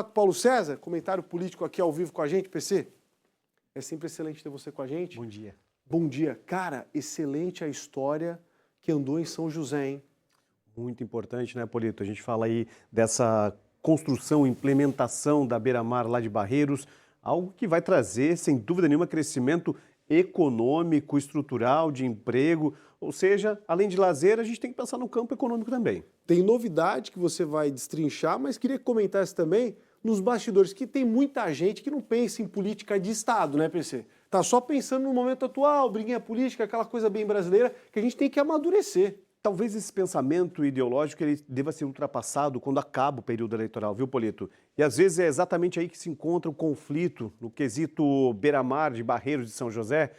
Paulo César, comentário político aqui ao vivo com a gente, PC. É sempre excelente ter você com a gente. Bom dia. Bom dia. Cara, excelente a história que andou em São José, hein? Muito importante, né, Polito? A gente fala aí dessa construção, implementação da beira-mar lá de Barreiros, algo que vai trazer, sem dúvida nenhuma, crescimento econômico, estrutural, de emprego. Ou seja, além de lazer, a gente tem que pensar no campo econômico também. Tem novidade que você vai destrinchar, mas queria que comentasse também nos bastidores, que tem muita gente que não pensa em política de Estado, né, PC? Tá só pensando no momento atual, briguinha política, aquela coisa bem brasileira, que a gente tem que amadurecer. Talvez esse pensamento ideológico ele deva ser ultrapassado quando acaba o período eleitoral, viu, Polito? E às vezes é exatamente aí que se encontra o conflito no quesito beira-mar de Barreiros de São José.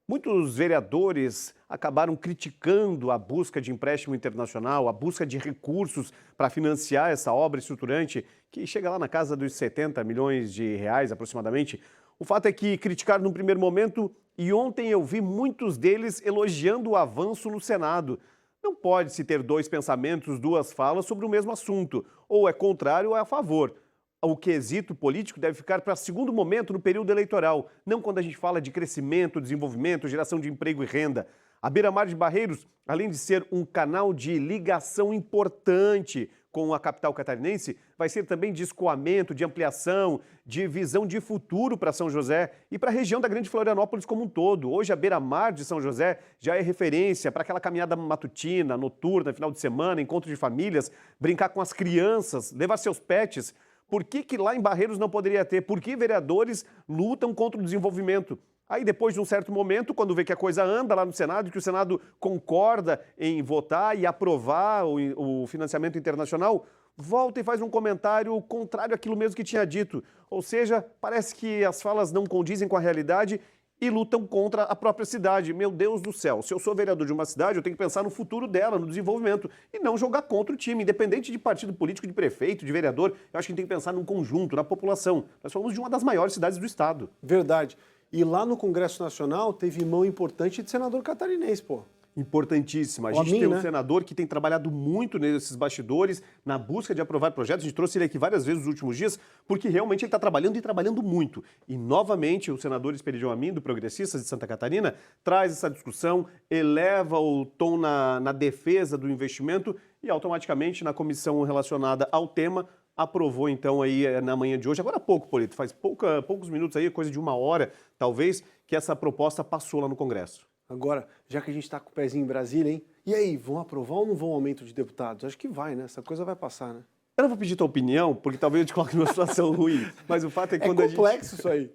Muitos vereadores acabaram criticando a busca de empréstimo internacional, a busca de recursos para financiar essa obra estruturante, que chega lá na casa dos 70 milhões de reais aproximadamente. O fato é que criticaram no primeiro momento e ontem eu vi muitos deles elogiando o avanço no Senado. Não pode-se ter dois pensamentos, duas falas sobre o mesmo assunto, ou é contrário ou é a favor. O quesito político deve ficar para segundo momento no período eleitoral, não quando a gente fala de crescimento, desenvolvimento, geração de emprego e renda. A Beira-Mar de Barreiros, além de ser um canal de ligação importante com a capital catarinense, vai ser também de escoamento, de ampliação, de visão de futuro para São José e para a região da Grande Florianópolis como um todo. Hoje a Beira-Mar de São José já é referência para aquela caminhada matutina, noturna, final de semana, encontro de famílias, brincar com as crianças, levar seus pets. Por que lá em Barreiros não poderia ter? Por que vereadores lutam contra o desenvolvimento? Aí depois de um certo momento, quando vê que a coisa anda lá no Senado, que o Senado concorda em votar e aprovar o financiamento internacional, volta e faz um comentário contrário àquilo mesmo que tinha dito. Ou seja, parece que as falas não condizem com a realidade e lutam contra a própria cidade. Meu Deus do céu, se eu sou vereador de uma cidade, eu tenho que pensar no futuro dela, no desenvolvimento, e não jogar contra o time, independente de partido político, de prefeito, de vereador. Eu acho que a gente tem que pensar num conjunto, na população. Nós falamos de uma das maiores cidades do estado. Verdade. E lá no Congresso Nacional teve mão importante de senador catarinense, pô. Importantíssima. A gente tem um senador que tem trabalhado muito nesses bastidores, na busca de aprovar projetos. A gente trouxe ele aqui várias vezes nos últimos dias, porque realmente ele está trabalhando e trabalhando muito. E, novamente, o senador Esperidião Amin, do Progressistas de Santa Catarina, traz essa discussão, eleva o tom na defesa do investimento e, automaticamente, na comissão relacionada ao tema, aprovou, então, aí na manhã de hoje, agora há pouco, Polito, faz poucos minutos aí, coisa de uma hora, talvez, que essa proposta passou lá no Congresso. Agora, já que a gente está com o pezinho em Brasília, hein? E aí, vão aprovar ou não vão aumento de deputados? Acho que vai, né? Essa coisa vai passar, né? Eu não vou pedir tua opinião, porque talvez eu te coloque numa situação ruim, mas o fato é que quando complexo isso aí.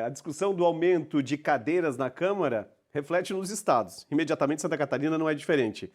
A discussão do aumento de cadeiras na Câmara reflete nos estados. Imediatamente Santa Catarina não é diferente.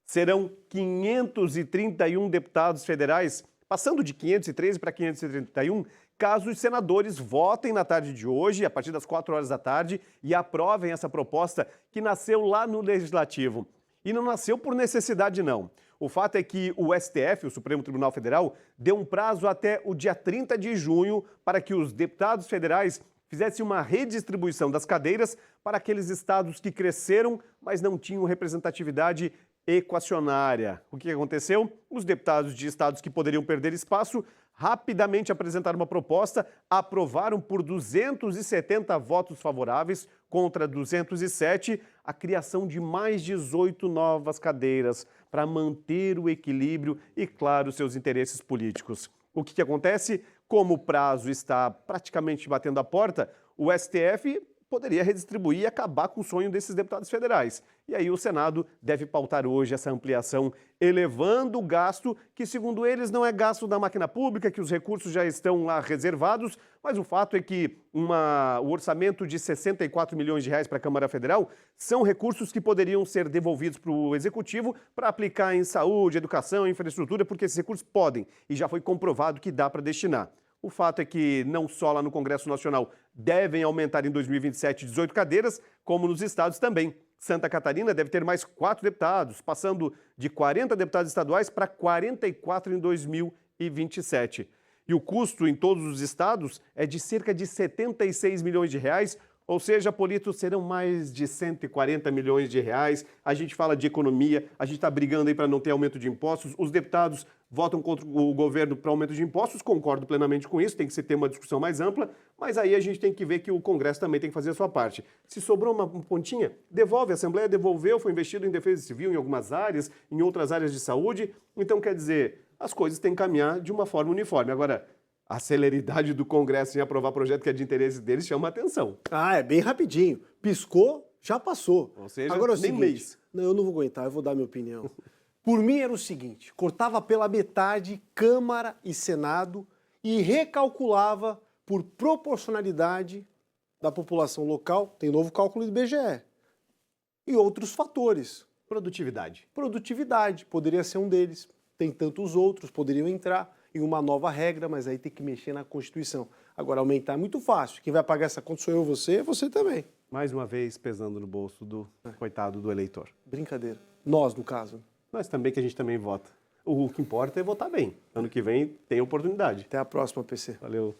Serão 531 deputados federais, passando de 513 para 531, caso os senadores votem na tarde de hoje, a partir das 4 horas da tarde, e aprovem essa proposta que nasceu lá no Legislativo. E não nasceu por necessidade, não. O fato é que o STF, o Supremo Tribunal Federal, deu um prazo até o dia 30 de junho para que os deputados federais fizessem uma redistribuição das cadeiras para aqueles estados que cresceram, mas não tinham representatividade equacionária. O que aconteceu? Os deputados de estados que poderiam perder espaço rapidamente apresentaram uma proposta, aprovaram por 270 votos favoráveis contra 207 a criação de mais 18 novas cadeiras para manter o equilíbrio e, claro, seus interesses políticos. O que acontece? Como o prazo está praticamente batendo a porta, o STF poderia redistribuir e acabar com o sonho desses deputados federais. E aí o Senado deve pautar hoje essa ampliação, elevando o gasto, que segundo eles não é gasto da máquina pública, que os recursos já estão lá reservados, mas o fato é que o orçamento de 64 milhões de reais para a Câmara Federal são recursos que poderiam ser devolvidos para o Executivo para aplicar em saúde, educação, infraestrutura, porque esses recursos podem, e já foi comprovado que dá para destinar. O fato é que não só lá no Congresso Nacional devem aumentar em 2027 18 cadeiras, como nos estados também. Santa Catarina deve ter mais 4 deputados, passando de 40 deputados estaduais para 44 em 2027. E o custo em todos os estados é de cerca de 76 milhões de reais, Ou seja, Polito, serão mais de 140 milhões de reais. A gente fala de economia, a gente está brigando aí para não ter aumento de impostos. Os deputados votam contra o governo para aumento de impostos, concordo plenamente com isso, tem que se ter uma discussão mais ampla, mas aí a gente tem que ver que o Congresso também tem que fazer a sua parte. Se sobrou uma pontinha, devolve, a Assembleia devolveu, foi investido em defesa civil em algumas áreas, em outras áreas de saúde, então quer dizer, as coisas têm que caminhar de uma forma uniforme. Agora, a celeridade do Congresso em aprovar projeto que é de interesse deles chama a atenção. Ah, é bem rapidinho. Piscou, já passou. Ou seja, agora é o nem seguinte, mês. Não, eu não vou aguentar, eu vou dar minha opinião. Por mim era o seguinte, cortava pela metade Câmara e Senado e recalculava por proporcionalidade da população local, tem novo cálculo do IBGE, e outros fatores. Produtividade. Produtividade poderia ser um deles, tem tantos outros, poderiam entrar em uma nova regra, mas aí tem que mexer na Constituição. Agora, aumentar é muito fácil. Quem vai pagar essa conta sou eu, você também. Mais uma vez pesando no bolso do coitado do eleitor. Brincadeira. Nós, no caso. Mas também que a gente também vota. O que importa é votar bem. Ano que vem tem oportunidade. Até a próxima, PC. Valeu.